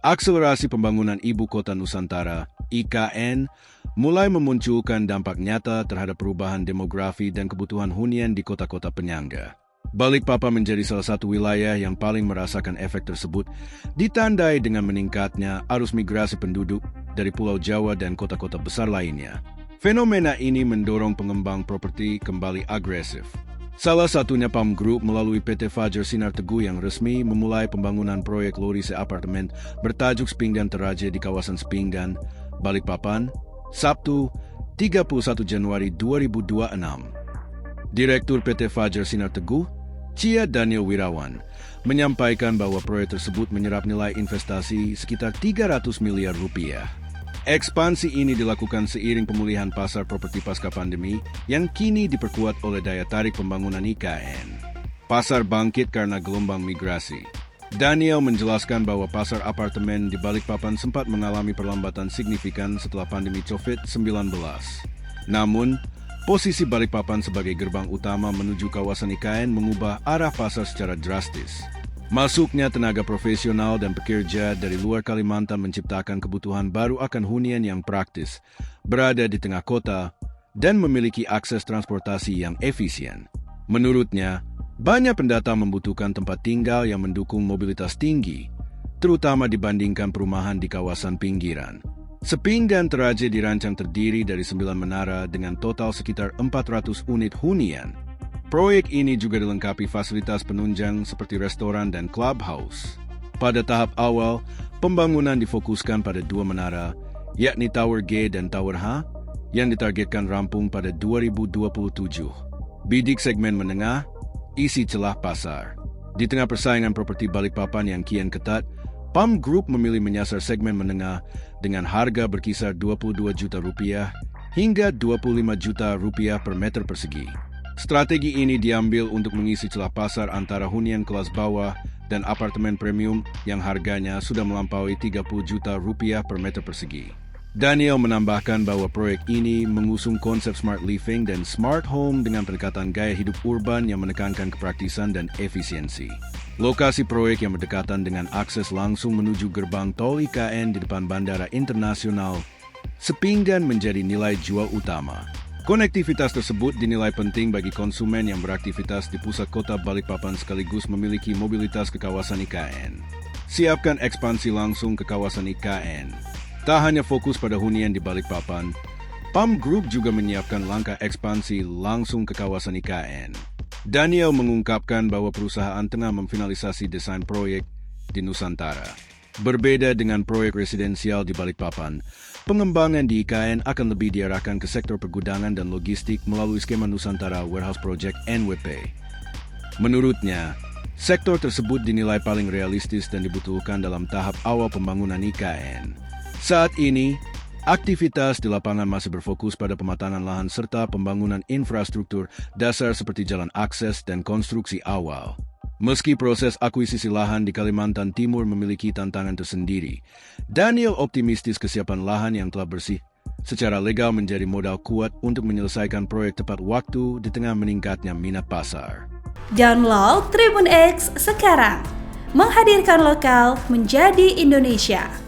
Akselerasi pembangunan Ibu Kota Nusantara, IKN, mulai memunculkan dampak nyata terhadap perubahan demografi dan kebutuhan hunian di kota-kota penyangga. Balikpapan menjadi salah satu wilayah yang paling merasakan efek tersebut, ditandai dengan meningkatnya arus migrasi penduduk dari Pulau Jawa dan kota-kota besar lainnya. Fenomena ini mendorong pengembang properti kembali agresif. Salah satunya PAM Group melalui PT Fajar Sinar Teguh yang resmi memulai pembangunan proyek Lorise Apartemen bertajuk Spinggan Teraje di kawasan Spinggan, Balikpapan, Sabtu, 31 Januari 2026. Direktur PT Fajar Sinar Teguh, Cia Daniel Wirawan, menyampaikan bahwa proyek tersebut menyerap nilai investasi sekitar 300 miliar rupiah. Ekspansi ini dilakukan seiring pemulihan pasar properti pasca pandemi yang kini diperkuat oleh daya tarik pembangunan IKN. Pasar bangkit karena gelombang migrasi. Daniel menjelaskan bahwa pasar apartemen di Balikpapan sempat mengalami perlambatan signifikan setelah pandemi COVID-19. Namun, posisi Balikpapan sebagai gerbang utama menuju kawasan IKN mengubah arah pasar secara drastis. Masuknya tenaga profesional dan pekerja dari luar Kalimantan menciptakan kebutuhan baru akan hunian yang praktis, berada di tengah kota, dan memiliki akses transportasi yang efisien. Menurutnya, banyak pendatang membutuhkan tempat tinggal yang mendukung mobilitas tinggi, terutama dibandingkan perumahan di kawasan pinggiran. Spinggan Teraje dirancang terdiri dari 9 menara dengan total sekitar 400 unit hunian. Proyek ini juga dilengkapi fasilitas penunjang seperti restoran dan clubhouse. Pada tahap awal, pembangunan difokuskan pada 2 menara, yakni Tower G dan Tower H, yang ditargetkan rampung pada 2027. Bidik segmen menengah, isi celah pasar. Di tengah persaingan properti Balikpapan yang kian ketat, PAM Group memilih menyasar segmen menengah dengan harga berkisar 22 juta rupiah hingga 25 juta rupiah per meter persegi. Strategi ini diambil untuk mengisi celah pasar antara hunian kelas bawah dan apartemen premium yang harganya sudah melampaui 30 juta rupiah per meter persegi. Daniel menambahkan bahwa proyek ini mengusung konsep smart living dan smart home dengan pendekatan gaya hidup urban yang menekankan kepraktisan dan efisiensi. Lokasi proyek yang berdekatan dengan akses langsung menuju gerbang tol IKN di depan Bandara Internasional Spinggan menjadi nilai jual utama. Konektivitas tersebut dinilai penting bagi konsumen yang beraktivitas di pusat kota Balikpapan sekaligus memiliki mobilitas ke kawasan IKN. Siapkan ekspansi langsung ke kawasan IKN. Tak hanya fokus pada hunian di Balikpapan, PAM Group juga menyiapkan langkah ekspansi langsung ke kawasan IKN. Daniel mengungkapkan bahwa perusahaan tengah memfinalisasi desain proyek di Nusantara. Berbeda dengan proyek residensial di Balikpapan, pengembangan di IKN akan lebih diarahkan ke sektor pergudangan dan logistik melalui skema Nusantara Warehouse Project NWP. Menurutnya, sektor tersebut dinilai paling realistis dan dibutuhkan dalam tahap awal pembangunan IKN. Saat ini, aktivitas di lapangan masih berfokus pada pematangan lahan serta pembangunan infrastruktur dasar seperti jalan akses dan konstruksi awal. Meski proses akuisisi lahan di Kalimantan Timur memiliki tantangan tersendiri, Daniel optimistis kesiapan lahan yang telah bersih secara legal menjadi modal kuat untuk menyelesaikan proyek tepat waktu di tengah meningkatnya minat pasar. Download Tribun X sekarang, menghadirkan lokal menjadi Indonesia.